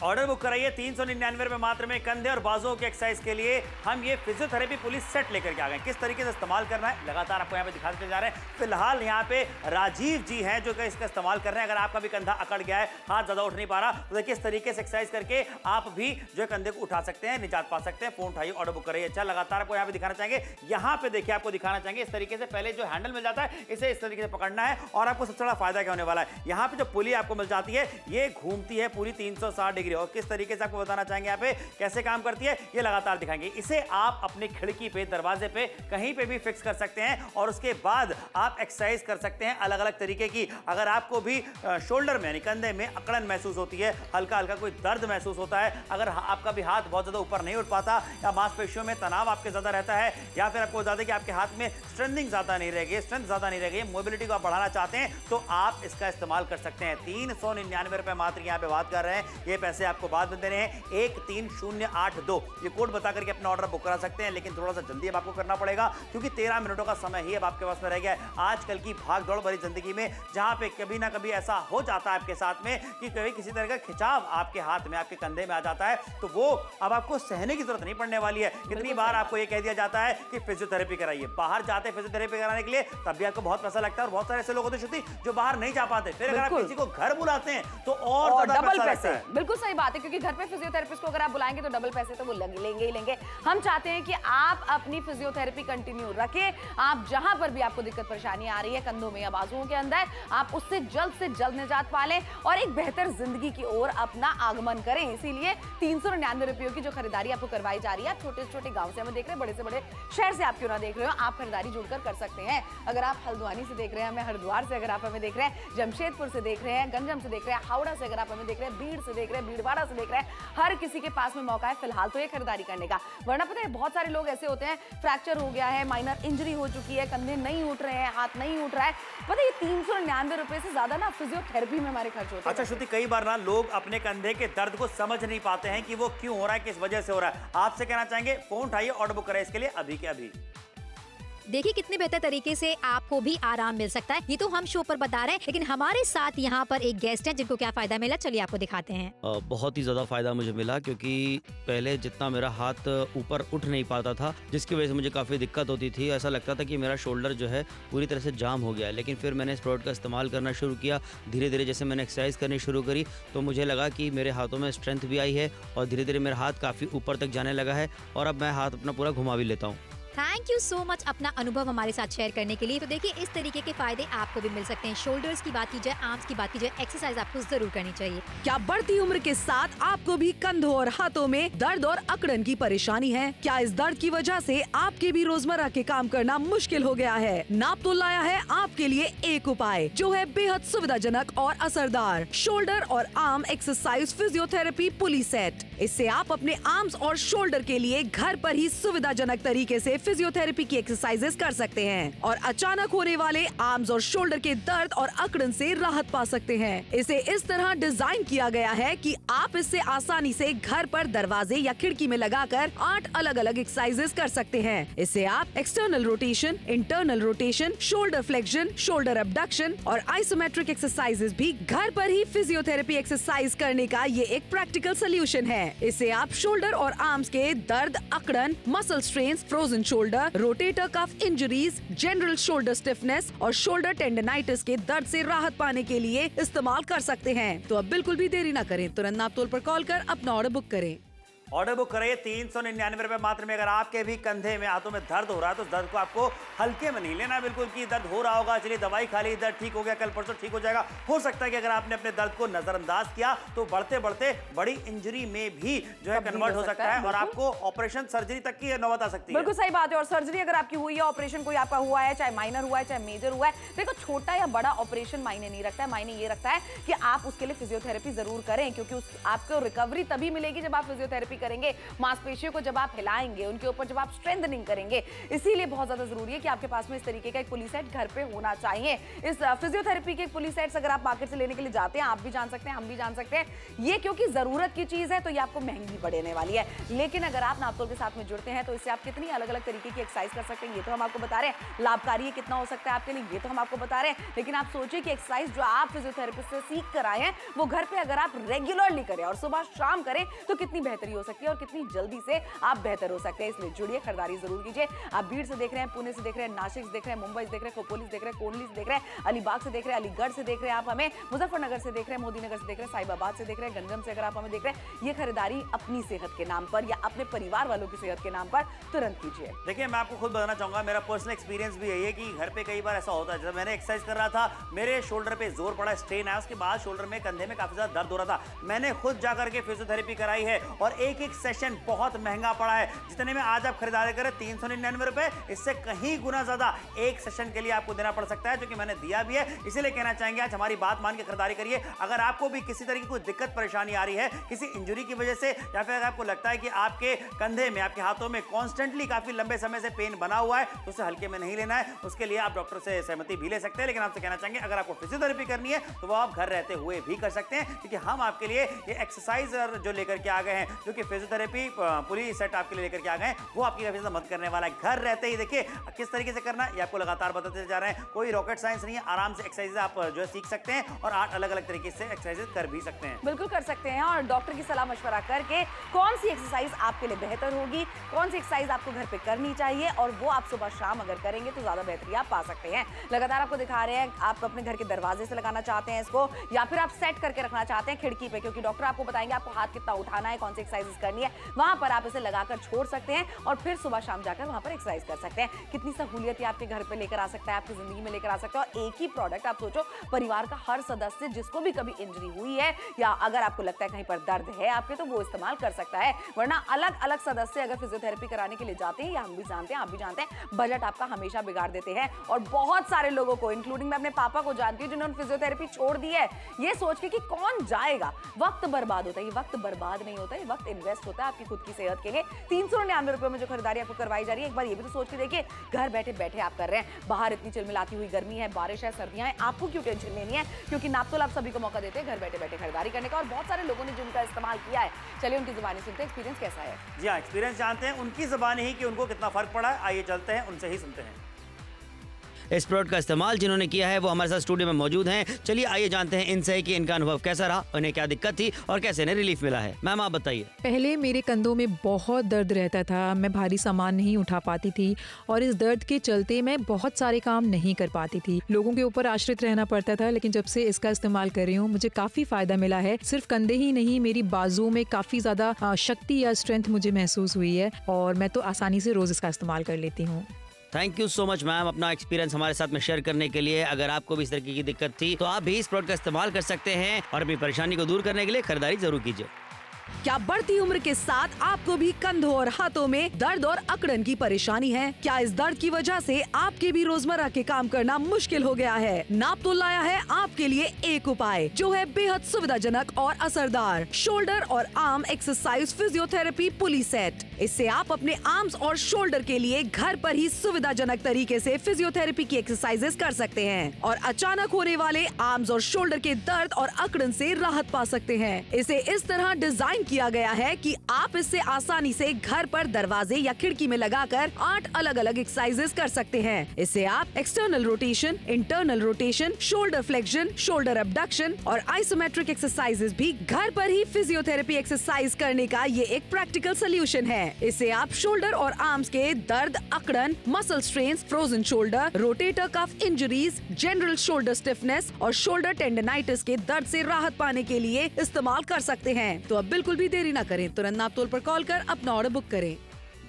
ऑर्डर बुक कराइए 399 रुपए मात्र में। कंधे और बाजुओं की एक्सरसाइज के लिए हम ये फिजियोथेरेपी पुलिस सेट लेकर के आ गए। किस तरीके से इस्तेमाल करना है लगातार आपको यहाँ पे दिखाते जा रहे हैं। फिलहाल यहाँ पे राजीव जी हैं जो कि इसका इस्तेमाल कर रहे हैं। अगर आपका भी कंधा अकड़ गया है, हाथ ज्यादा उठ नहीं पा रहा, तो देखिए इस तरीके से एक्सरसाइज करके आप भी जो है कंधे को उठा सकते हैं, निजात पा सकते हैं। फोन उठाइए, ऑर्डर बुक कराइए। अच्छा, लगातार आपको यहाँ पे दिखाना चाहेंगे। यहाँ पे देखिए आपको दिखाना चाहेंगे इस तरीके से पहले जो हैंडल मिल जाता है इसे इस तरीके से पकड़ना है और आपको सबसे बड़ा फायदा क्या होने वाला है, यहाँ पे जो पुली आपको मिल जाती है ये घूमती है पूरी 360 डिग्री। और किस तरीके से आपको बताना चाहेंगे यहाँ पे कैसे काम करती है ये लगातार दिखाएंगे। इसे आप अपनी खिड़की पे, दरवाजे पे, कहीं पे भी फिक्स कर सकते हैं और उसके बाद आप एक्सरसाइज कर सकते हैं अलग अलग तरीके की। अगर आपको भी शोल्डर में यानी कंधे में अकड़न महसूस होती है, हल्का हल्का कोई दर्द महसूस होता है, अगर आपका भी हाथ बहुत ज्यादा ऊपर नहीं उठ पाता या मांसपेशियों में तनाव आपके ज्यादा रहता है, या फिर आपको बता दें कि आपके हाथ में स्ट्रेंथिंग ज्यादा नहीं रह गई, स्ट्रेंथ ज्यादा नहीं रह गई, मोबिलिटी को आप बढ़ाना चाहते हैं, तो आप इसका इस्तेमाल कर सकते हैं। 399 रुपए मात्र यहाँ पे बात कर रहे हैं। ये पैसे आपको बाद में देने हैं। 13082 ये कोड बता करके अपना ऑर्डर बुक करा सकते हैं, लेकिन थोड़ा सा जल्दी अब आपको करना पड़ेगा क्योंकि 13 मिनटों का समय ही अब आपके पास में रह गया है। आजकल की भाग दौड़ भरी जिंदगी में जहां पे कभी ना कभी ऐसा हो जाता है आपके साथ में कि कभी किसी तरह का खिंचाव आपके हाथ में, आपके कंधे में आ जाता है, तो वो अब आपको सहने की जरूरत नहीं पड़ने वाली है। कितनी बार आपको ये कह दिया जाता है कि फिजियोथेरेपी कराइए, बाहर जाते हैं फिजियोथेरेपी कराने के लिए, तब भी आपको बहुत पैसा लगता है और बहुत सारे ऐसे लोग होते हैं श्रुति जो बाहर नहीं जा पाते, फिर अगर आप किसी को घर बुलाते हैं तो और डबल पैसे। बिल्कुल सही बात है, क्योंकि घर पे फिजियोथेरेपिस्ट को अगर आप बुलाएंगे तो डबल पैसे तो वो लेंगे ही लेंगे। हम चाहते हैं कि आप अपनी फिजियोथेरेपी कंटिन्यू रखें। आप जहां पर भी आपको दिक्कत परेशानी आ रही है कंधों में या बाजुओं के अंदर, आप उससे जल्द निजात पा लें और एक बेहतर जिंदगी की ओर अपना आगमन करें। इसीलिए 399 रुपयों की जो खरीदारी आपको करवाई जा रही है, आप छोटे छोटे गांव से हमें देख रहे हैं, बड़े से बड़े शहर से आप क्यों ना देख रहे हो, आप खरीदारी जुड़कर कर सकते हैं। अगर आप हल्द्वानी से देख रहे हैं, हमें हरिद्वार से अगर आप हमें देख रहे हैं, जमशेदपुर से देख रहे हैं, गंजम से देख रहे हैं, हावड़ा से अगर आप हमें देख रहे हैं, भीड़ से देख रहे हैं, भीड़वाड़ा से देख रहे हैं, हर किसी के पास में मौका है फिलहाल तो ये खरीदारी करने का। वरना पता है बहुत सारे लोग ऐसे होते हैं, फ्रैक्चर हो गया है, माइनर इंजरी हो चुकी है, कंधे नहीं उठ रहे हैं, हाथ नहीं उठ रहा है, पता है ये 399 रुपए से ज्यादा ना फिजियोथेरेपी में हमारे खर्च होते हैं। अच्छा श्रुति, कई बार ना लोग अपने कंधे के दर्द को समझ नहीं पाते हैं कि वो क्यों हो रहा है, किस वजह से हो रहा है। आपसे कहना चाहेंगे फोन उठाइए, ऑर्डर बुक करें इसके लिए अभी के अभी। देखिए कितने बेहतर तरीके से आपको भी आराम मिल सकता है। ये तो हम शो पर बता रहे हैं, लेकिन हमारे साथ यहाँ पर एक गेस्ट है जिनको क्या फायदा मिला, चलिए आपको दिखाते हैं। बहुत ही ज्यादा फायदा मुझे मिला क्योंकि पहले जितना मेरा हाथ ऊपर उठ नहीं पाता था, जिसकी वजह से मुझे काफी दिक्कत होती थी। ऐसा लगता था कि मेरा शोल्डर जो है पूरी तरह से जाम हो गया है। लेकिन फिर मैंने इस प्रोडक्ट का इस्तेमाल करना शुरू किया। धीरे धीरे जैसे मैंने एक्सरसाइज करनी शुरू करी तो मुझे लगा कि मेरे हाथों में स्ट्रेंथ भी आई है और धीरे धीरे मेरा हाथ काफी ऊपर तक जाने लगा है और अब मैं हाथ अपना पूरा घुमा भी लेता हूँ। थैंक यू सो मच अपना अनुभव हमारे साथ शेयर करने के लिए। तो देखिए इस तरीके के फायदे आपको भी मिल सकते हैं। शोल्डर्स की बात की जाए, आर्म्स की बात की जाए, एक्सरसाइज आपको जरूर करनी चाहिए। क्या बढ़ती उम्र के साथ आपको भी कंधों और हाथों में दर्द और अकड़न की परेशानी है? क्या इस दर्द की वजह से आपके भी रोजमर्रा के काम करना मुश्किल हो गया है? नापतोल लाया है आपके लिए एक उपाय जो है बेहद सुविधाजनक और असरदार, शोल्डर और आर्म एक्सरसाइज फिजियोथेरेपी पुली सेट। इससे आप अपने आर्म्स और शोल्डर के लिए घर पर ही सुविधाजनक तरीके से फिजियोथेरेपी की एक्सरसाइजेस कर सकते हैं और अचानक होने वाले आर्म्स और शोल्डर के दर्द और अकड़न से राहत पा सकते हैं। इसे इस तरह डिजाइन किया गया है कि आप इससे आसानी से घर पर दरवाजे या खिड़की में लगाकर 8 अलग अलग एक्सरसाइजेस कर सकते हैं। इससे आप external rotation, internal rotation, shoulder flexion, shoulder abduction और आइसोमेट्रिक एक्सरसाइजेस भी घर पर ही फिजियोथेरेपी एक्सरसाइज करने का ये एक प्रैक्टिकल सोल्यूशन है। इससे आप शोल्डर और आर्म्स के दर्द, अकड़न, muscle strains, frozen shoulder, rotator cuff injuries, general shoulder stiffness और शोल्डर टेंडनाइटिस के दर्द से राहत पाने के लिए इस्तेमाल कर सकते हैं। तो अब बिल्कुल भी देरी न करें, तुरंत नापतोल पर कॉल कर अपना ऑर्डर बुक करें। ऑर्डर बुक कराइए 399 रुपए मात्र में। अगर आपके भी कंधे में, हाथों में दर्द हो रहा है तो दर्द को आपको हल्के में नहीं लेना बिल्कुल कि दर्द हो रहा होगा, चलिए दवाई खा ली, दर्द ठीक हो गया, कल परसों ठीक हो जाएगा। हो सकता है कि अगर आपने अपने दर्द को नजरअंदाज किया तो बढ़ते बढ़ते बड़ी इंजरी में भी जो है कन्वर्ट हो सकता है और आपको ऑपरेशन, सर्जरी तक की नौबत आ सकती है। बिल्कुल सही बात है। और सर्जरी अगर आपकी हुई है, ऑपरेशन कोई आपका हुआ है, चाहे माइनर हुआ है चाहे मेजर हुआ है, देखो छोटा या बड़ा ऑपरेशन मायने नहीं रखता है। मायने ये रखता है कि आप उसके लिए फिजियोथेरेपी जरूर करें, क्योंकि आपको रिकवरी तभी मिलेगी जब आप फिजियोथेरेपी करेंगे, मांसपेशियों को जब आप हिलाएंगे, उनके ऊपर जब आप स्ट्रेंथनिंग करेंगे, इसीलिए बहुत ज्यादा जरूरी है कि आपके पास में इस तरीके का एक पुली सेट घर पे होना चाहिए। इस फिजियोथेरेपी के पुली सेट्स अगर आप मार्केट से लेने के लिए जाते हैं, आप भी जान सकते हैं, हम भी जान सकते हैं, ये क्योंकि जरूरत की चीज है तो ये आपको महंगी पड़ने वाली है। लेकिन अगर आप नापतोल के साथ में जुड़ते हैं तो इससे आप कितनी अलग अलग तरीके की एक्सरसाइज कर सकते हैं, ये तो हम आपको बता रहे हैं। लाभकारी कितना हो सकता है आपके लिए, ये तो हम आपको बता रहे हैं। लेकिन आप सोचिए कि एक्सरसाइज जो आप फिजियोथेरेपिस्ट से सीख कर आए हैं, वो घर पे अगर आप रेगुलरली करें और सुबह शाम करें तो कितनी बेहतरी हो सकती है और कितनी जल्दी से आप बेहतर हो सकते हैं। इसलिए जुड़िए, खरीदारी जरूर कीजिए। आप भीड़ से देख रहे हैं, पुणे से देख रहे हैं, नासिक से देख रहे हैं, मुंबई से देख रहे हैं, खोपोली से देख रहे हैं, कोंडली से देख रहे हैं, अलीबाग से देख रहे हैं, अलीगढ़ से देख रहे हैं, आप हमें मुजफ्फरनगर से देख रहे हैं, मोदी नगर से देख रहे हैं, साहिबाबाद से देख रहे हैं, गंजम से अगर आप हमें देख रहे हैं, ये खरीदारी अपनी सेहत के नाम पर या अपने परिवार वालों की सेहत के नाम पर तुरंत कीजिए। देखिए, मैं आपको खुद बताना चाहूंगा, मेरा पर्सनल एक्सपीरियंस भी यही है कि घर पे कई बार ऐसा होता है। जब मैंने एक्सरसाइज कर रहा था, मेरे शोल्डर पे जोर पड़ा, स्ट्रेन आया, उसके बाद शोल्डर में, कंधे में काफी ज्यादा दर्द हो रहा था। मैंने खुद जाकर के फिजियोथेरेपी कराई है और एक एक सेशन बहुत महंगा पड़ा है। जितने में आज आप खरीदारी करें 399 रुपए, इससे कहीं गुना ज्यादा एक सेशन के लिए आपको देना पड़ सकता है, जो कि मैंने दिया भी है। इसीलिए कहना चाहेंगे आज हमारी बात मान के खरीदारी करिए। अगर आपको भी किसी तरह की कोई दिक्कत परेशानी आ रही है, किसी इंजरी की वजह से, या फिर अगर आपको लगता है कि आपके कंधे में, आपके हाथों में कॉन्स्टेंटली काफी लंबे समय से पेन बना हुआ है, तो उसे हल्के में नहीं लेना है। उसके लिए आप डॉक्टर से सहमति भी ले सकते हैं। लेकिन आपसे कहना चाहेंगे, अगर आपको फिजियोथेरेपी करनी है तो वो आप घर रहते हुए भी कर सकते हैं, क्योंकि हम आपके लिए ये एक्सरसाइज जो लेकर के आ गए हैं, जो कि फिजियोथेरेपी पुली सेट आपके लिए लेकर के आ गए हैं, वो आपकी काफी ज्यादा मदद करने वाला है। घर रहते ही देखिए किस तरीके से करना है, ये आपको लगातार बताते जा रहे हैं। कोई रॉकेट साइंस नहीं है, आराम से एक्सरसाइज आप जो है सीख सकते हैं और 8 अलग अलग तरीके से एक्सरसाइज कर भी सकते हैं। बिल्कुल कर सकते हैं, और डॉक्टर की सलाह मशवरा करके कौन सी एक्सरसाइज आपके लिए बेहतर होगी, कौन सी एक्सरसाइज आपको घर पे करनी चाहिए, और वो आप सुबह शाम अगर करेंगे तो ज्यादा बेहतरी आप पा सकते हैं। लगातार आपको दिखा रहे हैं, आप अपने घर के दरवाजे से लगाना चाहते हैं इसको, या फिर आप सेट करके रखना चाहते हैं खिड़की पे, क्योंकि डॉक्टर आपको बताएंगे आपको हाथ कितना उठाना है, कौन सी एक्सरसाइज करनी है, वहां पर आप इसे लगाकर छोड़ सकते हैं और फिर सुबह शाम जाकर वहां पर एक्सरसाइज कर सकते हैं। कितनी सहूलियत आपके घर पे लेकर आ सकता है, आपकी जिंदगी में लेकर आ सकता है। और एक ही प्रोडक्ट, आप सोचो, परिवार का हर सदस्य जिसको भी कभी इंजरी हुई है, या अगर आपको लगता है कहीं पर दर्द है आपके, तो वो इस्तेमाल कर सकता है। वरना अलग अलग सदस्य अगर फिजियोथेरेपी कराने के लिए जाते हैं, या हम भी जानते हैं, आप भी जानते हैं, बजट आपका हमेशा बिगाड़ देते हैं। और बहुत सारे लोगों को, इंक्लूडिंग मैं अपने पापा को जानती हूँ, जिन्होंने फिजियोथेरेपी छोड़ दी है, ये सोच के कि कौन जाएगा। वक्त बर्बाद होता है, ये वक्त बर्बाद नहीं होता है, वक्त इन्वेस्ट होता है आपकी खुद की सेहत के लिए। 399 रुपए में जो खरीदारी आपको करवाई जा रही है, एक बार ये भी तो सोच के देखिए, घर बैठे बैठे आप कर रहे हैं। बाहर इतनी चिलमिलाती हुई गर्मी है, बारिश है, सर्दियां हैं, आपको क्यों टेंशन लेनी है, क्योंकि नापतोल आप सभी को मौका देते हैं घर बैठे बैठे खरीदारी करने का। और बहुत सारे लोगों ने जिनका इस्तेमाल किया है, चलिए उनकी जुबानी सुनते हैं, एक्सपीरियंस कैसा है। जी हाँ, एक्सपीरियंस जानते हैं उनकी जुबानी ही कि उनको कितना फर्क पड़ा है। आइए चलते हैं, उनसे ही सुनते हैं। इस प्रोडक्ट का इस्तेमाल जिन्होंने किया है वो हमारे साथ स्टूडियो में मौजूद हैं। चलिए आइए जानते हैं इनसे कि इनका अनुभव कैसा रहा, उन्हें क्या दिक्कत थी और कैसे इन्हें रिलीफ मिला है। मैम आप बताइए। पहले मेरे कंधों में बहुत दर्द रहता था, मैं भारी सामान नहीं उठा पाती थी और इस दर्द के चलते मैं बहुत सारे काम नहीं कर पाती थी, लोगों के ऊपर आश्रित रहना पड़ता था। लेकिन जब से इसका इस्तेमाल कर रही हूँ मुझे काफी फायदा मिला है। सिर्फ कंधे ही नहीं, मेरी बाजुओं में काफी ज्यादा शक्ति या स्ट्रेंथ मुझे महसूस हुई है और मैं तो आसानी से रोज इसका इस्तेमाल कर लेती हूँ। Thank you so much ma'am अपना एक्सपीरियंस हमारे साथ में शेयर करने के लिए। अगर आपको भी इस तरह की दिक्कत थी तो आप भी इस प्रोडक्ट का इस्तेमाल कर सकते हैं और अपनी परेशानी को दूर करने के लिए खरीदारी जरूर कीजिए। क्या बढ़ती उम्र के साथ आपको भी कंधों और हाथों में दर्द और अकड़न की परेशानी है? क्या इस दर्द की वजह से आपके भी रोजमर्रा के काम करना मुश्किल हो गया है? नापतोल लाया है आपके लिए एक उपाय जो है बेहद सुविधाजनक और असरदार, शोल्डर और आर्म एक्सरसाइज फिजियोथेरेपी पुली सेट। इससे आप अपने आर्म्स और शोल्डर के लिए घर पर ही सुविधाजनक तरीके से फिजियोथेरेपी की एक्सरसाइजेस कर सकते हैं और अचानक होने वाले आर्म्स और शोल्डर के दर्द और अकड़न से राहत पा सकते हैं। इसे इस तरह डिजाइन किया गया है कि आप इससे आसानी से घर पर दरवाजे या खिड़की में लगाकर 8 अलग अलग एक्सरसाइजेस कर सकते हैं। इससे आप external rotation, internal rotation, shoulder flexion, shoulder abduction और आइसोमेट्रिक एक्सरसाइजेस भी घर पर ही फिजियोथेरेपी एक्सरसाइज करने का ये एक प्रैक्टिकल सोल्यूशन है। इससे आप शोल्डर और आर्म्स के दर्द, अकड़न, muscle strains, frozen shoulder, rotator cuff injuries, general shoulder stiffness और शोल्डर टेंडनाइटिस के दर्द से राहत पाने के लिए इस्तेमाल कर सकते हैं। तो अब बिल्कुल भी देरी न करें, तुरंत नापतोल पर कॉल कर अपना ऑर्डर बुक करें।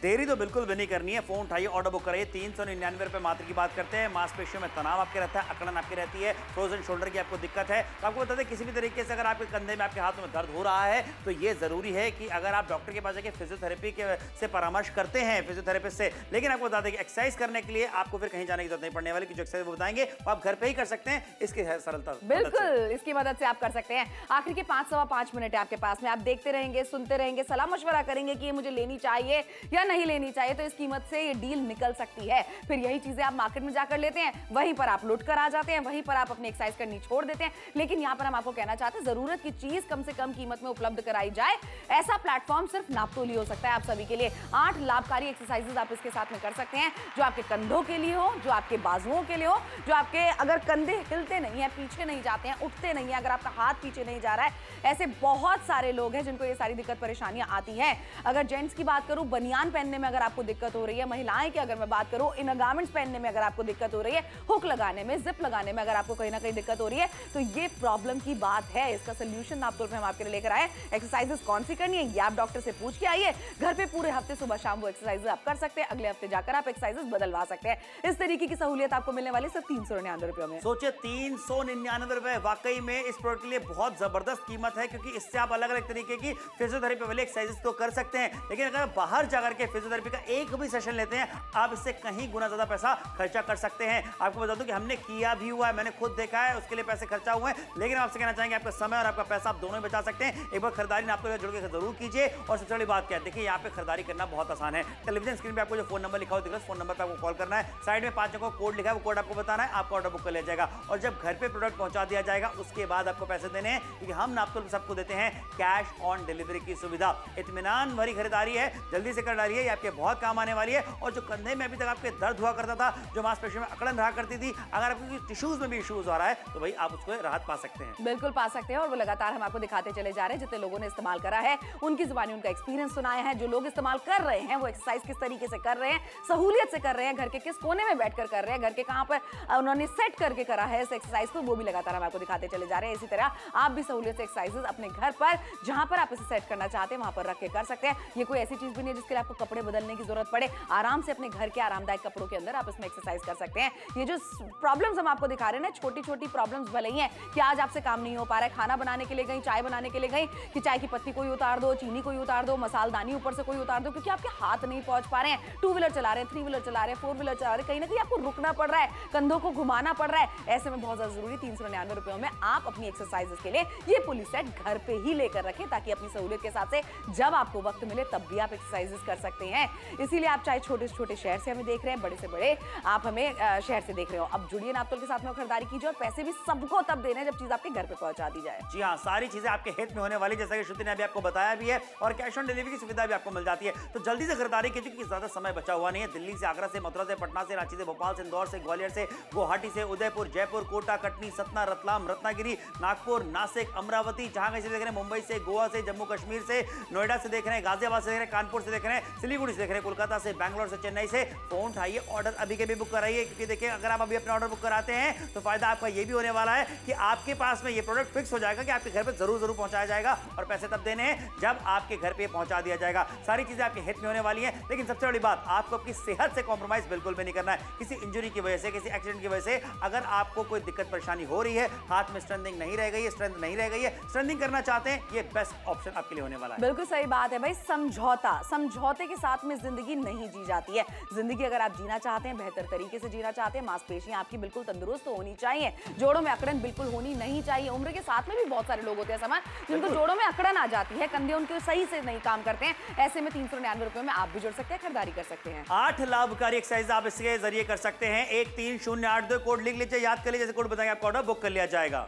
देरी तो बिल्कुल भी नहीं करनी है, फोन उठाइए, ऑर्डर बुक कराइए। 399 रुपए मात्र की बात करते हैं। मांसपेशियों में तनाव आपके रहता है, अकड़न आपकी रहती है, फ्रोजन शोल्डर की आपको दिक्कत है, तो आपको बता दें किसी भी तरीके से अगर आपके कंधे में, आपके हाथों में दर्द हो रहा है तो ये जरूरी है कि अगर आप डॉक्टर के पास जाके फिजियोथेरेपी से परामर्श करते हैं, फिजियोथेरेपिस्ट से, लेकिन आपको बता दें कि एक्सरसाइज करने के लिए आपको फिर कहीं जाने की जरूरत नहीं पड़ने वाली, जो एक्सरसाइज वो बताएंगे वो आप घर पे ही कर सकते हैं। इसकी सरलता बिल्कुल, इसकी मदद से आप कर सकते हैं। आखिर के 5 मिनट है आपके पास में, आप देखते रहेंगे, सुनते रहेंगे, सलाह मशवरा करेंगे कि ये मुझे लेनी चाहिए या नहीं लेनी चाहिए, तो इस कीमत से ये डील निकल सकती है। फिर यही चीजें आप मार्केट में जाकर लेते हैं, वहीं पर आप लुट कर आ जाते हैं, वहीं पर आप अपनी एक्सरसाइज करनी छोड़ देते हैं। लेकिन यहाँ पर हम आपको कहना चाहते हैं, जरूरत की चीज कम से कम कीमत में उपलब्ध कराई जाए, ऐसा प्लेटफॉर्म सिर्फ नापतोली हो सकता है आप सभी के लिए। 8 लाभकारी एक्सरसाइजेस आप इसके साथ में कर सकते हैं, जो आपके कंधों के लिए हो, जो आपके बाजुओं के लिए हो, जो आपके अगर कंधे हिलते नहीं है, पीछे नहीं जाते हैं, उठते नहीं है, अगर आपका हाथ पीछे नहीं जा रहा है, ऐसे बहुत सारे लोग हैं जिनको ये सारी दिक्कत परेशानियां आती हैं। अगर जेंट्स की बात करूं, बनियान पहनने में अगर आपको दिक्कत हो रही है, महिलाएं की अगर मैं बात करूं, इनर गारमेंट्स पहनने में अगर आपको दिक्कत हो रही है, हुक लगाने में, जिप लगाने में अगर आपको कहीं ना कहीं दिक्कत हो रही है, तो ये प्रॉब्लम की बात है। इसका सोल्यूशन नापतोल पे हम आपके लिए लेकर आए। एक्सरसाइजेस कौन सी करनी है ये आप डॉक्टर से पूछ के आइए। घर पे पूरे हफ्ते सुबह शाम वो एक्सरसाइजेस आप कर सकते हैं, अगले हफ्ते जाकर आप एक्सरसाइजेस बदलवा सकते हैं। इस तरीके की सहूलियत आपको मिलने वाली सिर्फ 399 रुपए में। सोचिए 399 रुपए, वाकई में इस प्रोडक्ट के लिए बहुत जबरदस्त कीमत है, क्योंकि इससे आप अलग अलग तरीके की फिजियोथेरेपी वाले एक्सरसाइजेस तो कर सकते हैं, लेकिन अगर बाहर जाकर के फिजियोथेरेपी का एक भी सेशन लेते हैं, आप इससे कहीं गुना ज्यादा पैसा खर्चा कर सकते हैं। आपको बता दूं कि हमने किया भी हुआ है, मैंने खुद देखा है, उसके लिए पैसे खर्चा हुए हैं, लेकिन आपसे कहना चाहेंगे आपका समय और आपका पैसा आप दोनों ही बचा सकते हैं। एक बार खरीदारी नापतोल जुड़ के जरूर कीजिए। और सबसे बड़ी बात क्या है, देखिए यहाँ पे खरीदारी करना बहुत आसान है। टेलीविजन स्क्रीन पे आपको जो फोन नंबर लिखा हुआ दिख रहा है, फोन नंबर पे आपको कॉल करना है, साइड में 5 अंकों का कोड लिखा है, वो कोड आपको बताना है, आपका ऑर्डर बुक कर लिया जाएगा। और जब घर पे प्रोडक्ट पहुंचा दिया जाएगा, उसके बाद आपको पैसे देने हैं, क्योंकि हम नापतोल सबको देते हैं कैश ऑन डिलीवरी की सुविधा। इत्मीनान भरी खरीदारी है, जल्दी से कर डालिए, ये आपके बहुत काम आने वाली है। और जो कंधे में अभी तक आपके दर्द हुआ करता था, जो मांसपेशियों में अकड़न रहा करती थी, अगर आपको टिश्यूज में भी इश्यूज आ रहा है, तो भाई आप उसको राहत पा सकते हैं। बिल्कुल पा सकते हैं, और वो लगातार हम आपको दिखाते चले जा रहे हैं। जितने लोगों ने इस्तेमाल करा है, उनकी जुबानी उनका एक्सपीरियंस सुनाया है। जो लोग इस्तेमाल कर रहे हैं, वो एक्सरसाइज किस तरीके से कर रहे हैं, सहूलियत से कर रहे हैं, घर के किस कोने में बैठकर कर रहे हैं, घर के कहां पर उन्होंने सेट करके करा है इस एक्सरसाइज को, वो भी लगातार हम आपको दिखाते चले जा रहे हैं। इसी तरह आप भी सहूलियत से एक्सरसाइजेस अपने घर पर, जहां पर आप इसे सेट करना चाहते हैं, वहां पर रख के कर सकते हैं। ये कोई ऐसी चीज भी नहीं है जिसके लिए आपको कपड़े बदलने की जरूरत पड़े। आराम से अपने घर के आरामदायक कपड़ों के अंदर आप इसमें एक्सरसाइज कर सकते हैं। ये जो प्रॉब्लम्स हम आपको दिखा रहे हैं ना, छोटी छोटी प्रॉब्लम्स भले ही हैं कि आज आपसे काम नहीं हो पा रहा है, खाना बनाने के लिए गई, चाय बनाने के लिए गई, कि चाय की पत्ती कोई उतार दो, चीनी कोई उतार दो, मसालदानी ऊपर से कोई उतार दो, क्योंकि आपके हाथ नहीं पहुंच पा रहे हैं। 2 व्हीलर चला रहे हैं, 3 व्हीलर चला रहे हैं, 4 व्हीलर चला रहे हैं, कहीं ना कहीं आपको रुकना पड़ रहा है, कंधों को घुमाना पड़ रहा है। ऐसे में बहुत ज्यादा जरूरी 399 रुपयों में आप अपनी एक्सरसाइजेस के लिए ये पुलिस सेट घर पे ही लेकर रखें, ताकि अपनी सहूलियत के हिसाब से जब आपको वक्त मिले तब भी आप एक्सरसाइजेस कर सकते हैं। इसीलिए आप चाहे छोटे से छोटे शहर से हमें देख रहे हैं, बड़े से बड़े आप हमें शहर से देख रहे हो, अब जुड़िए नापतोल के साथ में खरीदारी कीजिए, और पैसे भी सबको तब देने जब चीज आपके घर पे पहुंचा दी जाए। जी हाँ, सारी चीजें आपके हित में होने वाली, जैसा कि श्रुति ने अभी आपको बताया भी है, और कैश ऑन डिलीवरी की सुविधा भी आपको मिल जाती है। तो जल्दी से खरीदारी कीजिए, क्योंकि ज्यादा समय बचा हुआ नहीं है। दिल्ली से, आगरा से, मथुरा से, पटना से, रांची से, भोपाल से, इंदौर से, ग्वालियर से, गुवाहाटी से, उदयपुर, जयपुर, कोटा, कटनी, सतना, रतलाम, रत्नागिरी, नागपुर, नासिक, अमरावती, जहां कहीं से देख रहे हैं, मुंबई से, गोवा से, जम्मू कश्मीर से, नोएडा से देख रहे हैं, गाजियाबाद से देख रहे हैं, कानपुर से देख रहे हैं, सिलीगुड़ी से देख रहे हैं, कोलकाता से, बैंगलोर से, चेन्नई से, फोन उठाइए, ऑर्डर अभी के भी बुक कराइए। क्योंकि देखिए, अगर आप अभी अपना ऑर्डर बुक कराते हैं, तो फायदा आपका ये भी होने वाला है कि आपके पास में ये प्रोडक्ट फिक्स हो जाएगा कि आपके घर पे जरूर पहुंचाया जाएगा, और पैसे तब देने हैं जब आपके घर पे पहुंचा दिया जाएगा। सारी चीजें आपके हित में होने वाली हैं, लेकिन सबसे बड़ी बात, आपको अपनी सेहत से कॉम्प्रोमाइज बिल्कुल भी नहीं करना है। किसी इंजरी की वजह से, किसी एक्सीडेंट की वजह से अगर आपको कोई दिक्कत परेशानी हो रही है, हाथ में स्ट्रेंथिंग नहीं रह गई है, स्ट्रेंथ नहीं रह गई है, स्ट्रेंथिंग करना चाहते हैं, ये बेस्ट ऑप्शन आपके लिए होने वाला है। बिल्कुल सही बात है भाई। समझौते के साथ में जिंदगी नहीं जी जाती है। जिंदगी अगर आप जीना चाहते हैं, बेहतर तरीके से जीना चाहते हैं, मांसपेशियां आपकी बिल्कुल तंदुरुस्त होनी चाहिए, जोड़ों में अकड़न बिल्कुल होनी नहीं चाहिए। उम्र के साथ में भी बहुत सारे लोग होते हैं समान, जिनको जोड़ों में अकड़न आ जाती है, कंधे उनके सही से नहीं काम करते हैं। ऐसे में 399 रुपए में आप भी जुड़ सकते हैं, खरीदारी कर सकते हैं। 8 लाभकारी एक्सरसाइज आप इसके जरिए कर सकते हैं। 13082 कोड लिख लीजिए, याद कर लीजिए, जैसे कोड बताएंगे आपका ऑर्डर बुक कर लिया जाएगा।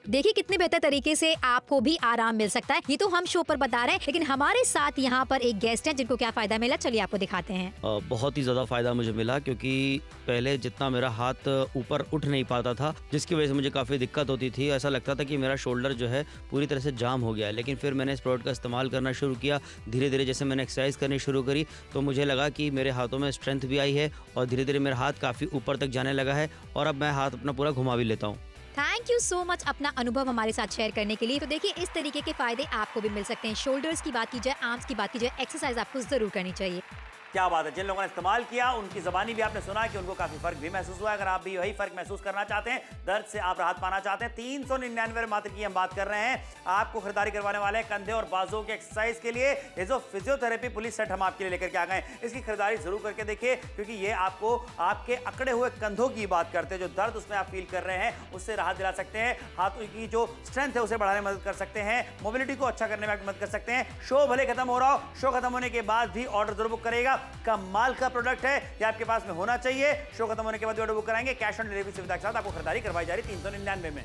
देखिए कितने बेहतर तरीके से आपको भी आराम मिल सकता है। ये तो हम शो पर बता रहे हैं, लेकिन हमारे साथ यहाँ पर एक गेस्ट है जिनको क्या फायदा मिला, चलिए आपको दिखाते हैं। बहुत ही ज़्यादा फायदा मुझे मिला, क्योंकि पहले जितना मेरा हाथ ऊपर उठ नहीं पाता था, जिसकी वजह से मुझे काफ़ी दिक्कत होती थी। ऐसा लगता था कि मेरा शोल्डर जो है पूरी तरह से जाम हो गया है। लेकिन फिर मैंने इस प्रोडक्ट का इस्तेमाल करना शुरू किया। धीरे धीरे जैसे मैंने एक्सरसाइज करनी शुरू करी, तो मुझे लगा कि मेरे हाथों में स्ट्रेंथ भी आई है, और धीरे धीरे मेरा हाथ काफ़ी ऊपर तक जाने लगा है, और अब मैं हाथ अपना पूरा घुमा भी लेता हूँ। थैंक यू सो मच अपना अनुभव हमारे साथ शेयर करने के लिए। तो देखिए इस तरीके के फायदे आपको भी मिल सकते हैं। शोल्डर्स की बात की जाए, आर्म्स की बात की जाए, एक्सरसाइज आपको जरूर करनी चाहिए। क्या बात है, जिन लोगों ने इस्तेमाल किया उनकी ज़बानी भी आपने सुना कि उनको काफी फर्क भी महसूस हुआ। अगर आप भी वही फर्क महसूस करना चाहते हैं, दर्द से आप राहत पाना चाहते हैं, 399 मात्र की हम बात कर रहे हैं। आपको खरीदारी करवाने वाले हैं कंधे और बाजुओं के एक्सरसाइज के लिए ये जो फिजियोथेरेपी पुलिस सेट हम आपके लिए लेकर के आ गए। इसकी खरीदारी जरूर करके देखिए, क्योंकि ये आपको आपके अकड़े हुए कंधों की बात करते हैं, जो दर्द उसमें आप फील कर रहे हैं उससे राहत दिला सकते हैं। हाथों की जो स्ट्रेंथ है उसे बढ़ाने में मदद कर सकते हैं, मोबिलिटी को अच्छा करने में मदद कर सकते हैं। शो भले खत्म हो रहा हो, शो खत्म होने के बाद भी ऑर्डर जरूर बुक करेगा। कमाल का प्रोडक्ट है, ये आपके पास में होना चाहिए। शो खत्म होने के बाद ऑर्डर बुक कराएंगे। कैश ऑन डिलीवरी सुविधा के साथ आपको खरीदारी करवाई जा रही 399 में।